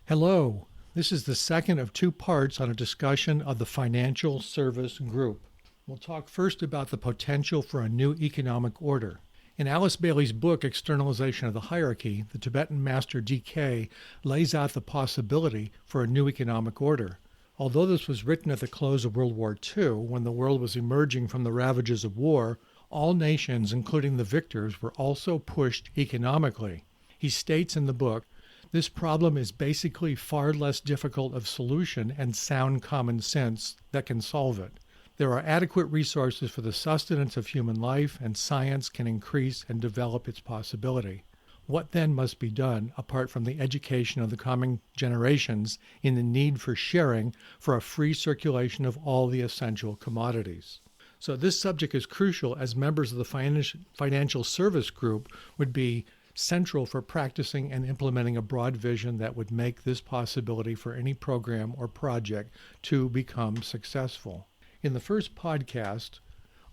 Hello, this is the second of two parts on a discussion of the financial service group. We'll talk first about the potential for a new economic order. In Alice Bailey's book, Externalization of the Hierarchy, the Tibetan master DK lays out the possibility for a new economic order. Although this was written at the close of World War II, when the world was emerging from the ravages of war, all nations, including the victors, were also pushed economically. He states in the book, this problem is basically far less difficult of solution and sound common sense that can solve it. There are adequate resources for the sustenance of human life, and science can increase and develop its possibility. What then must be done, apart from the education of the coming generations in the need for sharing for a free circulation of all the essential commodities? So this subject is crucial, as members of the financial service group would be central for practicing and implementing a broad vision that would make this possibility for any program or project to become successful. In the first podcast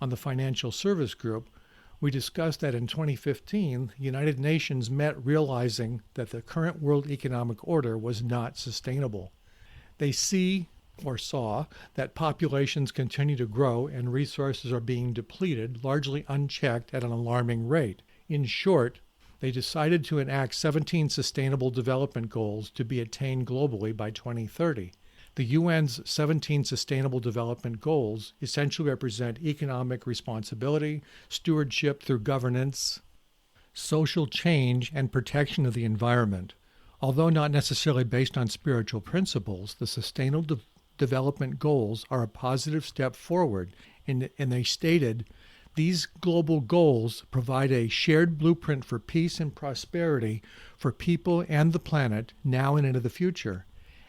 on the financial service group, we discussed that in 2015, the United Nations met realizing that the current world economic order was not sustainable. They saw that populations continue to grow and resources are being depleted, largely unchecked at an alarming rate. In short, they decided to enact 17 Sustainable Development Goals to be attained globally by 2030. The UN's 17 Sustainable Development Goals essentially represent economic responsibility, stewardship through governance, social change, and protection of the environment. Although not necessarily based on spiritual principles, the Sustainable Development Goals are a positive step forward, and they stated, these global goals provide a shared blueprint for peace and prosperity for people and the planet now and into the future.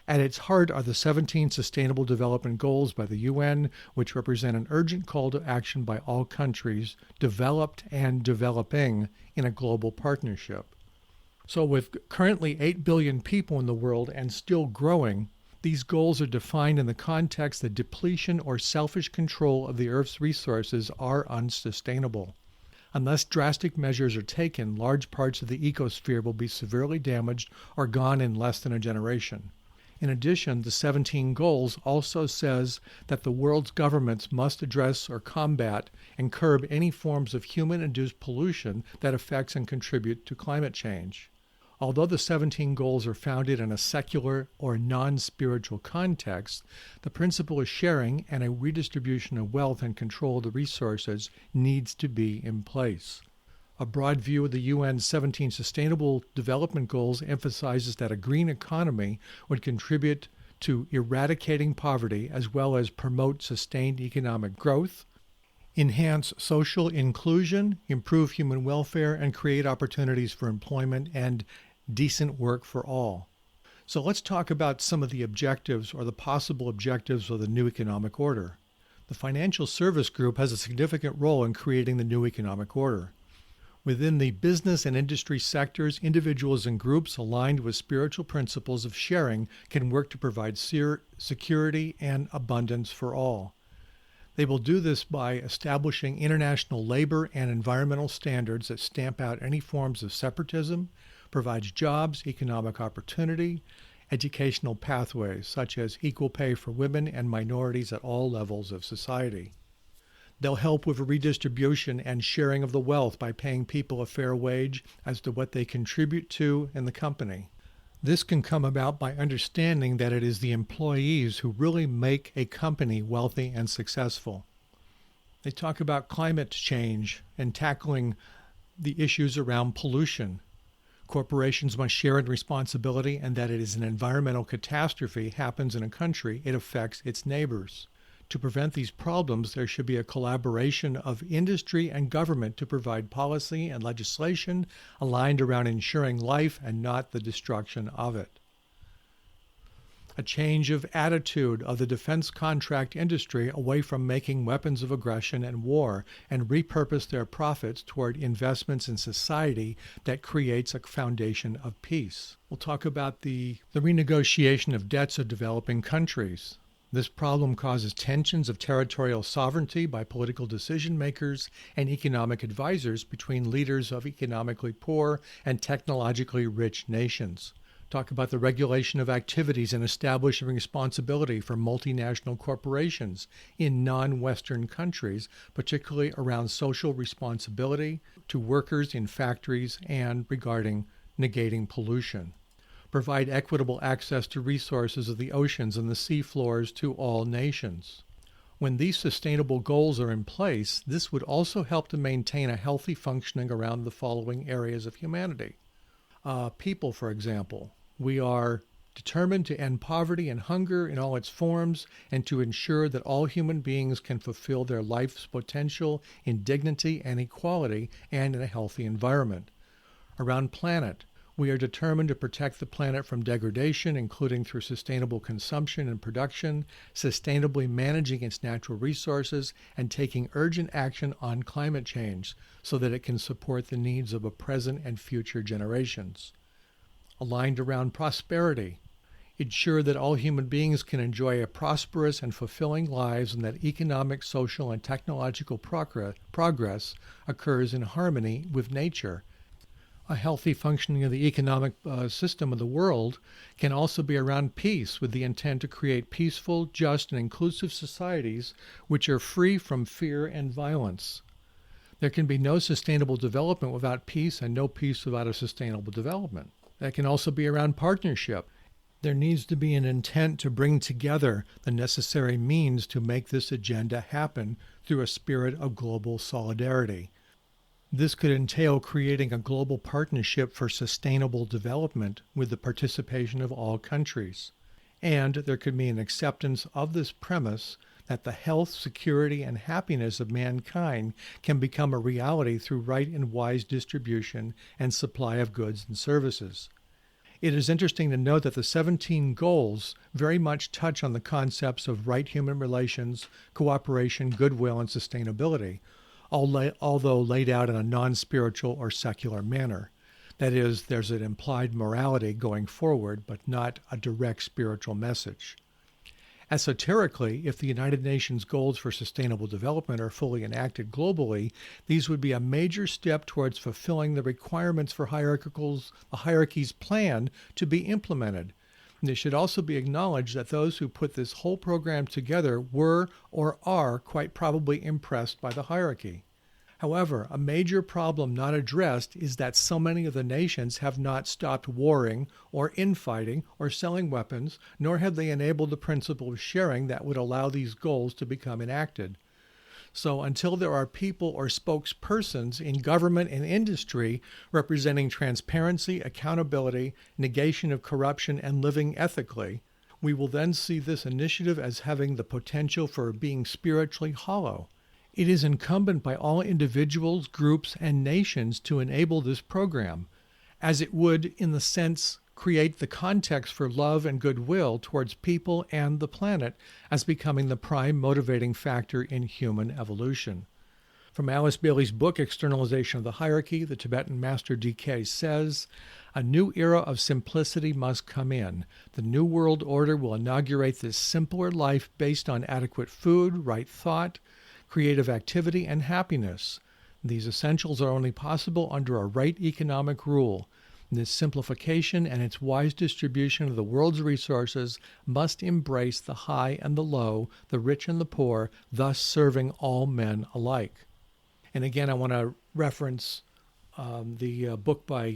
At its heart are the 17 Sustainable Development Goals by the UN, which represent an urgent call to action by all countries, developed and developing, in a global partnership. So with currently 8 billion people in the world and still growing, these goals are defined in the context that depletion or selfish control of the Earth's resources are unsustainable. Unless drastic measures are taken, large parts of the ecosphere will be severely damaged or gone in less than a generation. In addition, the 17 goals also says that the world's governments must address or combat and curb any forms of human-induced pollution that affects and contribute to climate change. Although the 17 goals are founded in a secular or non-spiritual context, the principle of sharing and a redistribution of wealth and control of the resources needs to be in place. A broad view of the UN's 17 Sustainable Development Goals emphasizes that a green economy would contribute to eradicating poverty as well as promote sustained economic growth, enhance social inclusion, improve human welfare, and create opportunities for employment and decent work for all. So let's talk about some of the objectives or the possible objectives of the new economic order. The financial service group has a significant role in creating the new economic order. Within the business and industry sectors, individuals and groups aligned with spiritual principles of sharing can work to provide security and abundance for all. They will do this by establishing international labor and environmental standards that stamp out any forms of separatism, provides jobs, economic opportunity, educational pathways, such as equal pay for women and minorities at all levels of society. They'll help with redistribution and sharing of the wealth by paying people a fair wage as to what they contribute to in the company. This can come about by understanding that it is the employees who really make a company wealthy and successful. They talk about climate change and tackling the issues around pollution. Corporations must share in responsibility, and that it is an environmental catastrophe happens in a country, it affects its neighbors. To prevent these problems, there should be a collaboration of industry and government to provide policy and legislation aligned around ensuring life and not the destruction of it. A change of attitude of the defense contract industry away from making weapons of aggression and war, and repurpose their profits toward investments in society that creates a foundation of peace. We'll talk about the renegotiation of debts of developing countries. This problem causes tensions of territorial sovereignty by political decision makers and economic advisors between leaders of economically poor and technologically rich nations. Talk about the regulation of activities and establishing responsibility for multinational corporations in non-Western countries, particularly around social responsibility to workers in factories and regarding negating pollution. Provide equitable access to resources of the oceans and the sea floors to all nations. When these sustainable goals are in place, this would also help to maintain a healthy functioning around the following areas of humanity. People, for example. We are determined to end poverty and hunger in all its forms and to ensure that all human beings can fulfill their life's potential in dignity and equality and in a healthy environment. Around planet, we are determined to protect the planet from degradation, including through sustainable consumption and production, sustainably managing its natural resources, and taking urgent action on climate change so that it can support the needs of a present and future generations. Aligned around prosperity, ensure that all human beings can enjoy a prosperous and fulfilling lives and that economic, social, and technological progress occurs in harmony with nature. A healthy functioning of the economic system of the world can also be around peace, with the intent to create peaceful, just, and inclusive societies which are free from fear and violence. There can be no sustainable development without peace and no peace without a sustainable development. That can also be around partnership. There needs to be an intent to bring together the necessary means to make this agenda happen through a spirit of global solidarity. This could entail creating a global partnership for sustainable development with the participation of all countries. And there could be an acceptance of this premise that the health, security, and happiness of mankind can become a reality through right and wise distribution and supply of goods and services. It is interesting to note that the 17 goals very much touch on the concepts of right human relations, cooperation, goodwill, and sustainability, although laid out in a non-spiritual or secular manner. That is, there's an implied morality going forward, but not a direct spiritual message. Esoterically, if the United Nations goals for sustainable development are fully enacted globally, these would be a major step towards fulfilling the requirements for the hierarchy's plan to be implemented. And it should also be acknowledged that those who put this whole program together were or are quite probably impressed by the hierarchy. However, a major problem not addressed is that so many of the nations have not stopped warring or infighting or selling weapons, nor have they enabled the principle of sharing that would allow these goals to become enacted. So until there are people or spokespersons in government and industry representing transparency, accountability, negation of corruption, and living ethically, we will then see this initiative as having the potential for being spiritually hollow. It is incumbent by all individuals, groups, and nations to enable this program, as it would, in the sense, create the context for love and goodwill towards people and the planet as becoming the prime motivating factor in human evolution. From Alice Bailey's book, Externalization of the Hierarchy, the Tibetan Master D.K. says, "A new era of simplicity must come in. The New World Order will inaugurate this simpler life based on adequate food, right thought, creative activity, and happiness. These essentials are only possible under a right economic rule. This simplification and its wise distribution of the world's resources must embrace the high and the low, the rich and the poor, thus serving all men alike." And again, I want to reference the book by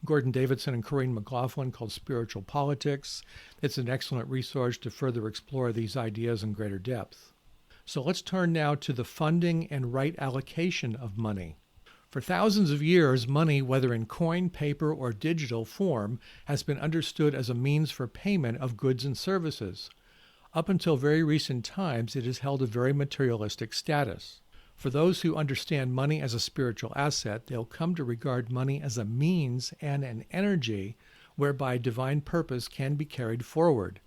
Gordon Davidson and Corinne McLaughlin called Spiritual Politics. It's an excellent resource to further explore these ideas in greater depth. So let's turn now to the funding and right allocation of money. For thousands of years, money, whether in coin, paper, or digital form, has been understood as a means for payment of goods and services. Up until very recent times, it has held a very materialistic status. For those who understand money as a spiritual asset, they'll come to regard money as a means and an energy whereby divine purpose can be carried forward.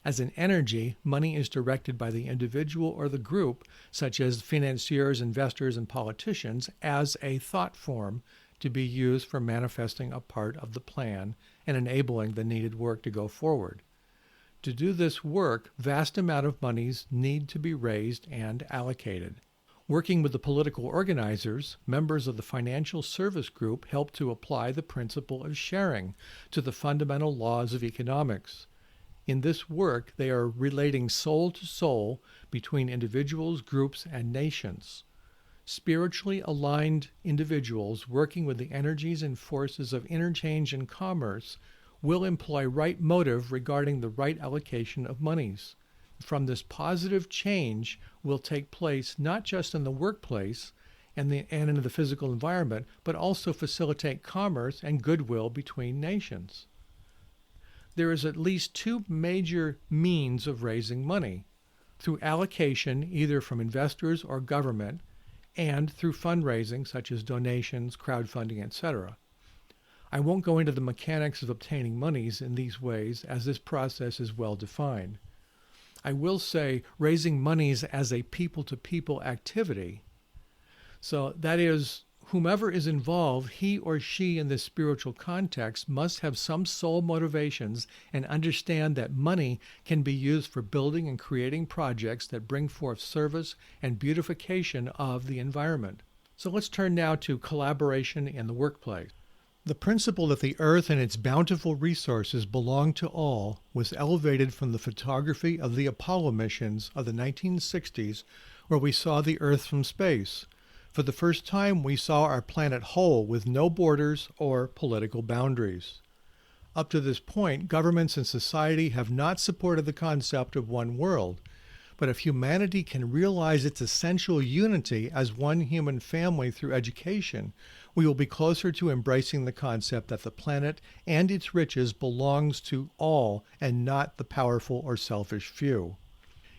As an energy, money is directed by the individual or the group, such as financiers, investors, and politicians, as a thought form to be used for manifesting a part of the plan and enabling the needed work to go forward. To do this work, vast amount of monies need to be raised and allocated. Working with the political organizers, members of the financial service group help to apply the principle of sharing to the fundamental laws of economics. In this work, they are relating soul to soul between individuals, groups, and nations. Spiritually aligned individuals working with the energies and forces of interchange and commerce will employ right motive regarding the right allocation of monies. From this positive change will take place not just in the workplace and in the physical environment, but also facilitate commerce and goodwill between nations. There is at least two major means of raising money: through allocation, either from investors or government, and through fundraising, such as donations, crowdfunding, etc. I won't go into the mechanics of obtaining monies in these ways, as this process is well defined. I will say raising monies as a people-to-people activity. So that is, whomever is involved, he or she in this spiritual context must have some soul motivations and understand that money can be used for building and creating projects that bring forth service and beautification of the environment. So let's turn now to collaboration in the workplace. The principle that the earth and its bountiful resources belong to all was elevated from the photography of the Apollo missions of the 1960s, where we saw the earth from space. For the first time, we saw our planet whole with no borders or political boundaries. Up to this point, governments and society have not supported the concept of one world. But if humanity can realize its essential unity as one human family through education, we will be closer to embracing the concept that the planet and its riches belongs to all and not the powerful or selfish few.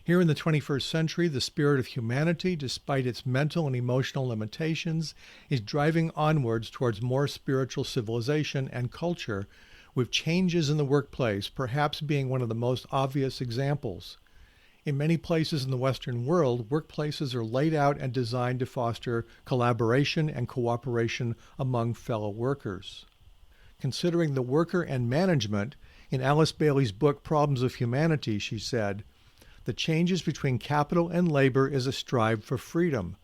Here in the 21st century, the spirit of humanity, despite its mental and emotional limitations, is driving onwards towards more spiritual civilization and culture, with changes in the workplace perhaps being one of the most obvious examples. In many places in the Western world, workplaces are laid out and designed to foster collaboration and cooperation among fellow workers. Considering the worker and management, in Alice Bailey's book Problems of Humanity, she said, "The changes between capital and labor is a strive for freedom.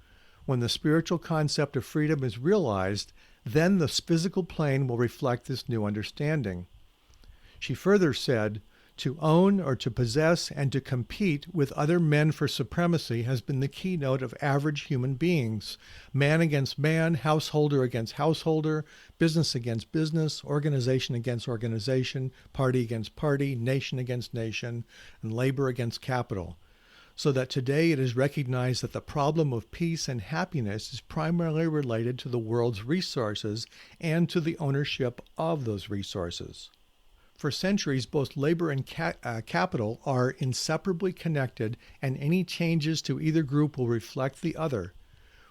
When the spiritual concept of freedom is realized, then the physical plane will reflect this new understanding." She further said, "To own or to possess and to compete with other men for supremacy has been the keynote of average human beings. Man against man, householder against householder, business against business, organization against organization, party against party, nation against nation, and labor against capital. So that today it is recognized that the problem of peace and happiness is primarily related to the world's resources and to the ownership of those resources." For centuries, both labor and capital are inseparably connected, and any changes to either group will reflect the other.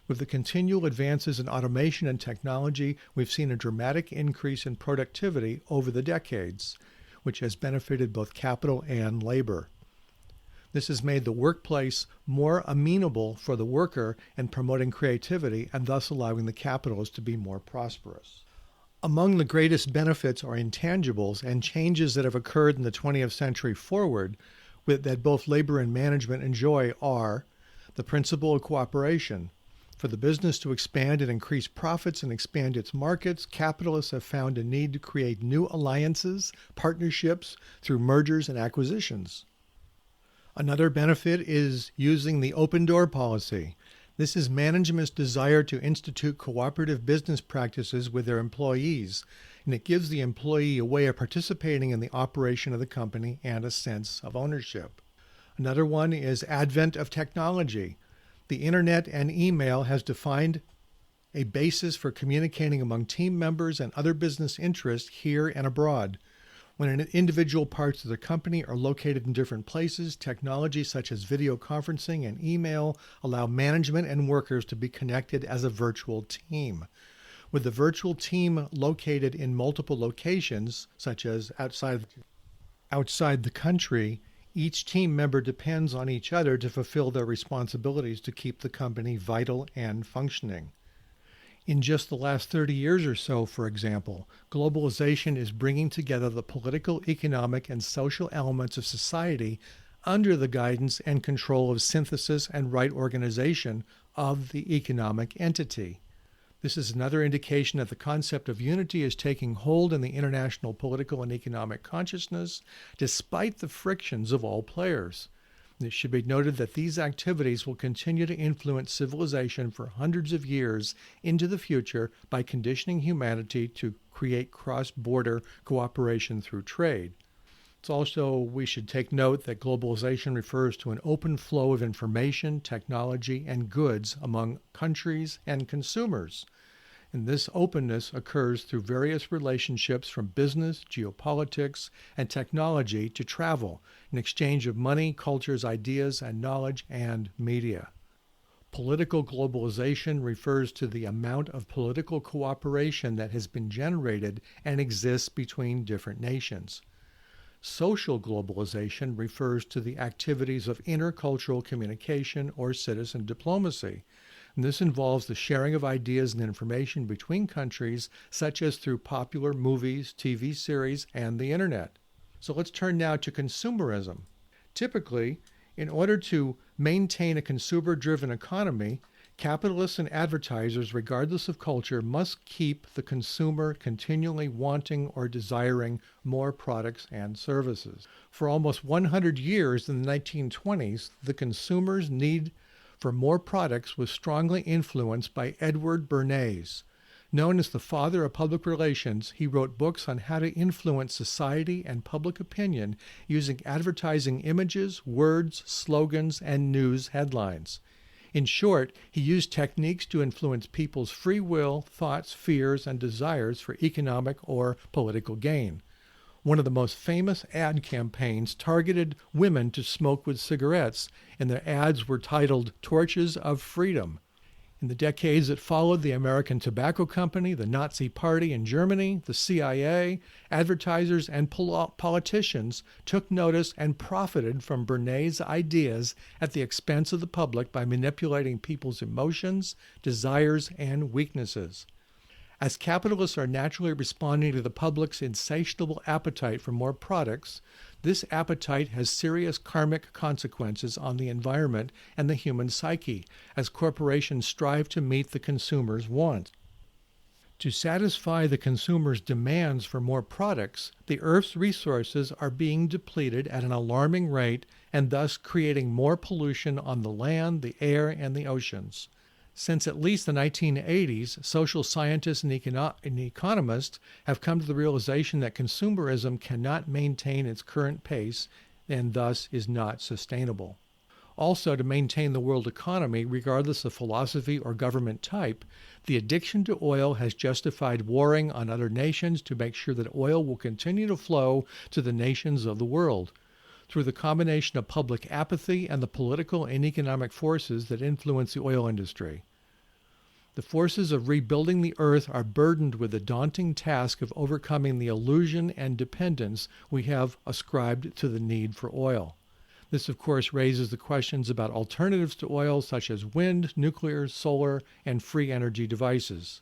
With the continual advances in automation and technology, we've seen a dramatic increase in productivity over the decades, which has benefited both capital and labor. This has made the workplace more amenable for the worker and promoting creativity, and thus allowing the capitalists to be more prosperous. Among the greatest benefits or intangibles and changes that have occurred in the 20th century forward that both labor and management enjoy are the principle of cooperation. For the business to expand and increase profits and expand its markets, capitalists have found a need to create new alliances, partnerships through mergers and acquisitions. Another benefit is using the open door policy. This is management's desire to institute cooperative business practices with their employees, and it gives the employee a way of participating in the operation of the company and a sense of ownership. Another one is advent of technology. The internet and email has defined a basis for communicating among team members and other business interests here and abroad. When individual parts of the company are located in different places, technology such as video conferencing and email allow management and workers to be connected as a virtual team. With the virtual team located in multiple locations, such as outside the country, each team member depends on each other to fulfill their responsibilities to keep the company vital and functioning. In just the last 30 years or so, for example, globalization is bringing together the political, economic, and social elements of society under the guidance and control of synthesis and right organization of the economic entity. This is another indication that the concept of unity is taking hold in the international political and economic consciousness, despite the frictions of all players. It should be noted that these activities will continue to influence civilization for hundreds of years into the future by conditioning humanity to create cross-border cooperation through trade. It's also, we should take note that globalization refers to an open flow of information, technology, and goods among countries and consumers. And this openness occurs through various relationships from business, geopolitics, and technology to travel, an exchange of money, cultures, ideas, and knowledge, and media. Political globalization refers to the amount of political cooperation that has been generated and exists between different nations. Social globalization refers to the activities of intercultural communication or citizen diplomacy. And this involves the sharing of ideas and information between countries, such as through popular movies, TV series, and the internet. So let's turn now to consumerism. Typically, in order to maintain a consumer-driven economy, capitalists and advertisers, regardless of culture, must keep the consumer continually wanting or desiring more products and services. For almost 100 years in the 1920s, the consumer's need for more products was strongly influenced by Edward Bernays. Known as the father of public relations, he wrote books on how to influence society and public opinion using advertising images, words, slogans, and news headlines. In short, he used techniques to influence people's free will, thoughts, fears, and desires for economic or political gain. One of the most famous ad campaigns targeted women to smoke with cigarettes, and their ads were titled Torches of Freedom. In the decades that followed, the American Tobacco Company, the Nazi Party in Germany, the CIA, advertisers, and politicians took notice and profited from Bernays' ideas at the expense of the public by manipulating people's emotions, desires, and weaknesses. As capitalists are naturally responding to the public's insatiable appetite for more products, this appetite has serious karmic consequences on the environment and the human psyche, as corporations strive to meet the consumer's wants. To satisfy the consumer's demands for more products, the Earth's resources are being depleted at an alarming rate and thus creating more pollution on the land, the air, and the oceans. Since at least the 1980s, social scientists and economists have come to the realization that consumerism cannot maintain its current pace and thus is not sustainable. Also, to maintain the world economy, regardless of philosophy or government type, the addiction to oil has justified warring on other nations to make sure that oil will continue to flow to the nations of the world. Through the combination of public apathy and the political and economic forces that influence the oil industry. The forces of rebuilding the earth are burdened with the daunting task of overcoming the illusion and dependence we have ascribed to the need for oil. This, of course, raises the questions about alternatives to oil such as wind, nuclear, solar, and free energy devices.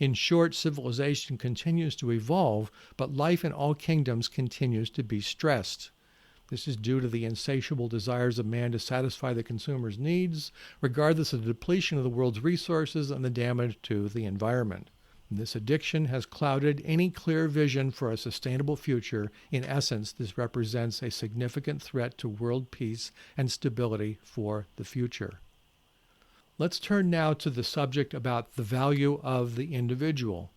In short, civilization continues to evolve, but life in all kingdoms continues to be stressed. This is due to the insatiable desires of man to satisfy the consumer's needs, regardless of the depletion of the world's resources and the damage to the environment. And this addiction has clouded any clear vision for a sustainable future. In essence, this represents a significant threat to world peace and stability for the future. Let's turn now to the subject about the value of the individual.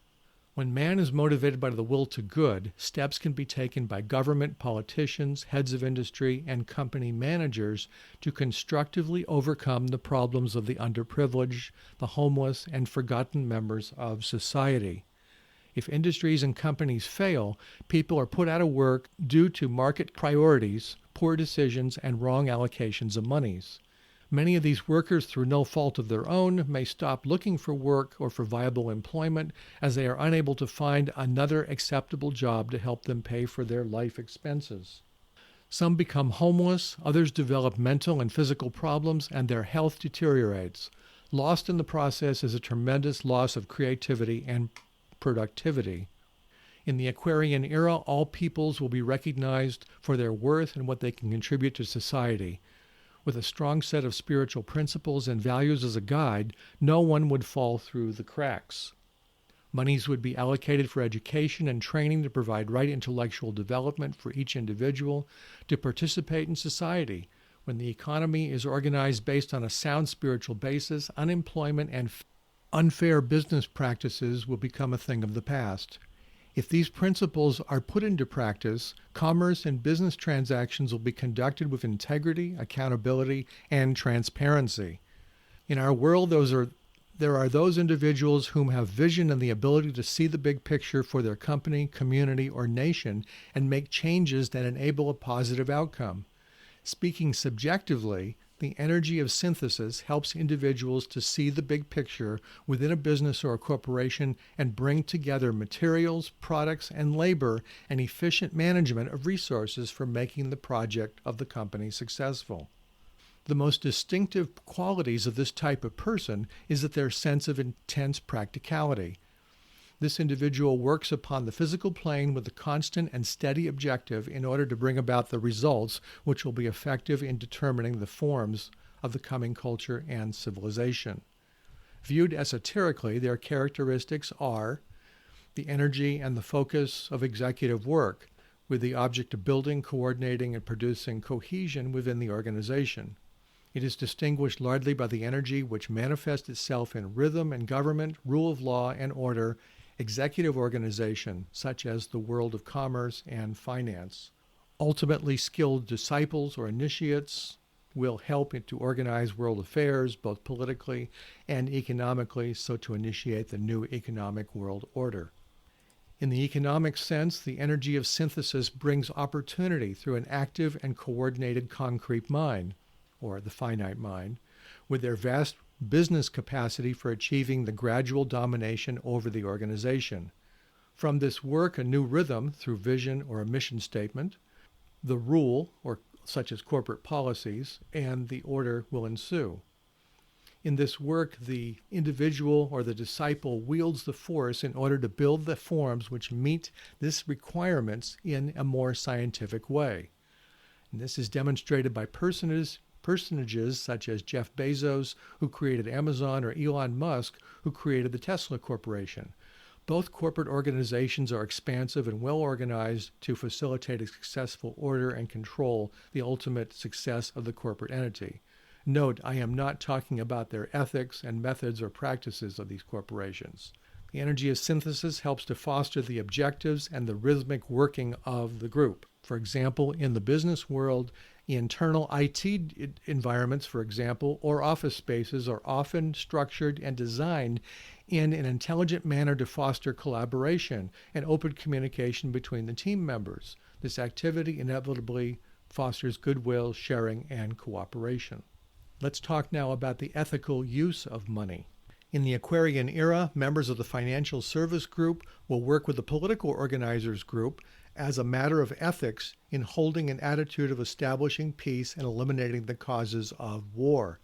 When man is motivated by the will to good, steps can be taken by government, politicians, heads of industry, and company managers to constructively overcome the problems of the underprivileged, the homeless, and forgotten members of society. If industries and companies fail, people are put out of work due to market priorities, poor decisions, and wrong allocations of monies. Many of these workers, through no fault of their own, may stop looking for work or for viable employment as they are unable to find another acceptable job to help them pay for their life expenses. Some become homeless, others develop mental and physical problems, and their health deteriorates. Lost in the process is a tremendous loss of creativity and productivity. In the Aquarian era, all peoples will be recognized for their worth and what they can contribute to society. With a strong set of spiritual principles and values as a guide, no one would fall through the cracks. Monies would be allocated for education and training to provide right intellectual development for each individual to participate in society. When the economy is organized based on a sound spiritual basis, unemployment and unfair business practices will become a thing of the past. If these principles are put into practice, commerce and business transactions will be conducted with integrity, accountability, and transparency. In our world, there are those individuals whom have vision and the ability to see the big picture for their company, community, or nation and make changes that enable a positive outcome. Speaking subjectively, the energy of synthesis helps individuals to see the big picture within a business or a corporation and bring together materials, products, and labor and efficient management of resources for making the project of the company successful. The most distinctive qualities of this type of person is that their sense of intense practicality. This individual works upon the physical plane with a constant and steady objective in order to bring about the results which will be effective in determining the forms of the coming culture and civilization. Viewed esoterically, their characteristics are the energy and the focus of executive work, with the object of building, coordinating, and producing cohesion within the organization. It is distinguished largely by the energy which manifests itself in rhythm and government, rule of law and order, executive organization, such as the world of commerce and finance. Ultimately, skilled disciples or initiates will help to organize world affairs, both politically and economically, so to initiate the new economic world order. In the economic sense, the energy of synthesis brings opportunity through an active and coordinated concrete mind, or the finite mind, with their vast business capacity for achieving the gradual domination over the organization. From this work, a new rhythm through vision or a mission statement, the rule, or such as corporate policies, and the order will ensue. In this work, the individual or the disciple wields the force in order to build the forms which meet these requirements in a more scientific way. And this is demonstrated by personages such as Jeff Bezos, who created Amazon, or Elon Musk, who created the Tesla Corporation. Both corporate organizations are expansive and well organized to facilitate a successful order and control the ultimate success of the corporate entity. Note, I am not talking about their ethics and methods or practices of these corporations. The energy of synthesis helps to foster the objectives and the rhythmic working of the group. For example, in the business world, internal IT environments, for example, or office spaces are often structured and designed in an intelligent manner to foster collaboration and open communication between the team members. This activity inevitably fosters goodwill, sharing, and cooperation. Let's talk now about the ethical use of money. In the Aquarian era, members of the financial service group will work with the political organizers group as a matter of ethics in holding an attitude of establishing peace and eliminating the causes of war.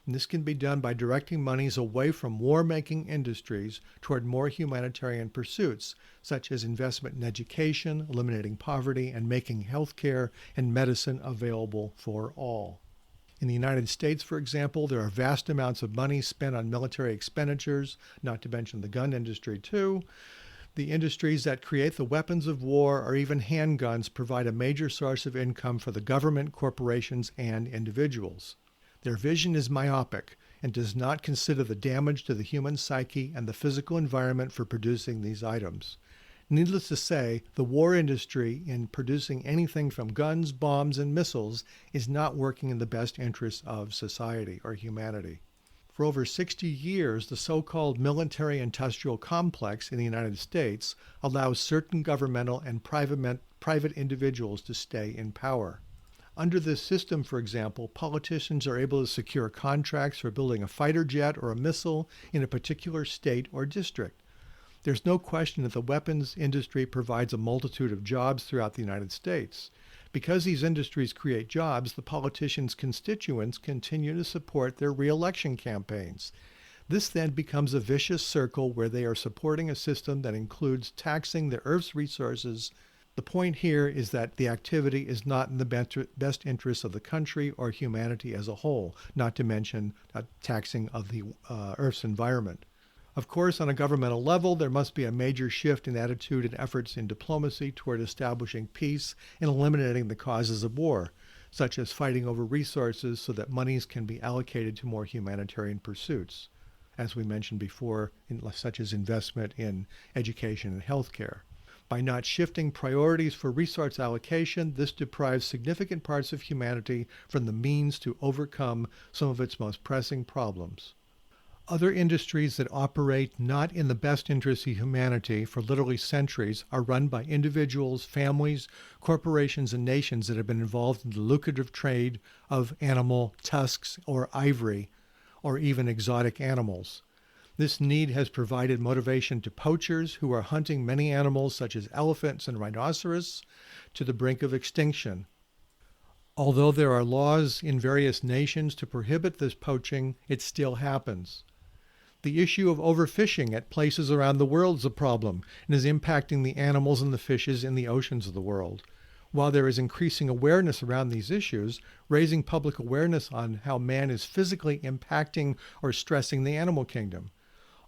And this can be done by directing monies away from war-making industries toward more humanitarian pursuits, such as investment in education, eliminating poverty, and making health care and medicine available for all. In the United States, for example, there are vast amounts of money spent on military expenditures, not to mention the gun industry too. The industries that create the weapons of war or even handguns provide a major source of income for the government, corporations, and individuals. Their vision is myopic and does not consider the damage to the human psyche and the physical environment for producing these items. Needless to say, the war industry in producing anything from guns, bombs, and missiles is not working in the best interests of society or humanity. For over 60 years, the so-called military-industrial complex in the United States allows certain governmental and private individuals to stay in power. Under this system, for example, politicians are able to secure contracts for building a fighter jet or a missile in a particular state or district. There's no question that the weapons industry provides a multitude of jobs throughout the United States. Because these industries create jobs, the politicians' constituents continue to support their re-election campaigns. This then becomes a vicious circle where they are supporting a system that includes taxing the Earth's resources. The point here is that the activity is not in the best interest of the country or humanity as a whole, not to mention taxing of the Earth's environment. Of course, on a governmental level, there must be a major shift in attitude and efforts in diplomacy toward establishing peace and eliminating the causes of war, such as fighting over resources so that monies can be allocated to more humanitarian pursuits, as we mentioned before, such as investment in education and healthcare. By not shifting priorities for resource allocation, this deprives significant parts of humanity from the means to overcome some of its most pressing problems. Other industries that operate not in the best interest of humanity for literally centuries are run by individuals, families, corporations, and nations that have been involved in the lucrative trade of animal tusks or ivory, or even exotic animals. This need has provided motivation to poachers who are hunting many animals such as elephants and rhinoceros to the brink of extinction. Although there are laws in various nations to prohibit this poaching, it still happens. The issue of overfishing at places around the world is a problem and is impacting the animals and the fishes in the oceans of the world. While there is increasing awareness around these issues, raising public awareness on how man is physically impacting or stressing the animal kingdom.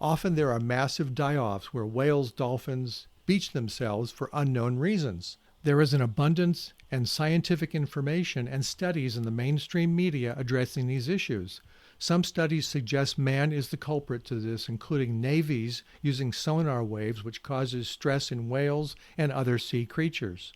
Often there are massive die-offs where whales, dolphins beach themselves for unknown reasons. There is an abundance and scientific information and studies in the mainstream media addressing these issues. Some studies suggest man is the culprit to this, including navies using sonar waves, which causes stress in whales and other sea creatures.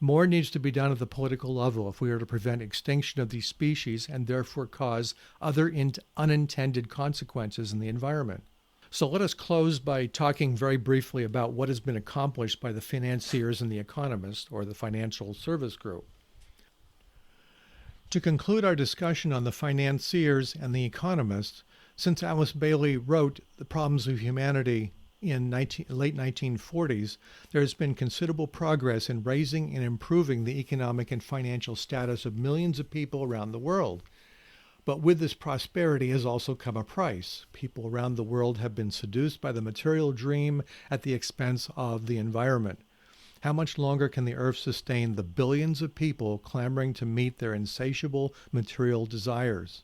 More needs to be done at the political level if we are to prevent extinction of these species and therefore cause other unintended consequences in the environment. So let us close by talking very briefly about what has been accomplished by the financiers and the economists, or the financial service group. To conclude our discussion on the financiers and the economists, since Alice Bailey wrote The Problems of Humanity in late 1940s, there has been considerable progress in raising and improving the economic and financial status of millions of people around the world. But with this prosperity has also come a price. People around the world have been seduced by the material dream at the expense of the environment. How much longer can the earth sustain the billions of people clamoring to meet their insatiable material desires?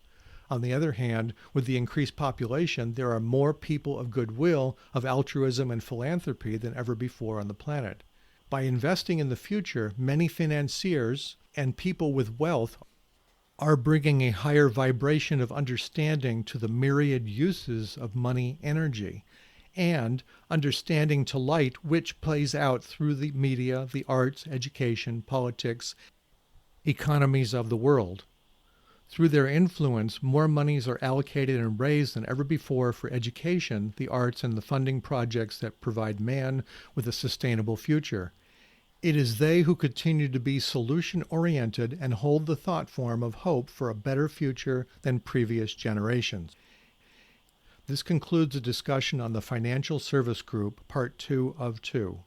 On the other hand, with the increased population, there are more people of goodwill, of altruism and philanthropy than ever before on the planet. By investing in the future, many financiers and people with wealth are bringing a higher vibration of understanding to the myriad uses of money energy, and understanding to light which plays out through the media, the arts, education, politics, economies of the world. Through their influence, more monies are allocated and raised than ever before for education, the arts, and the funding projects that provide man with a sustainable future. It is they who continue to be solution-oriented and hold the thought form of hope for a better future than previous generations. This concludes a discussion on the Financial Service Group, Part 2 of 2.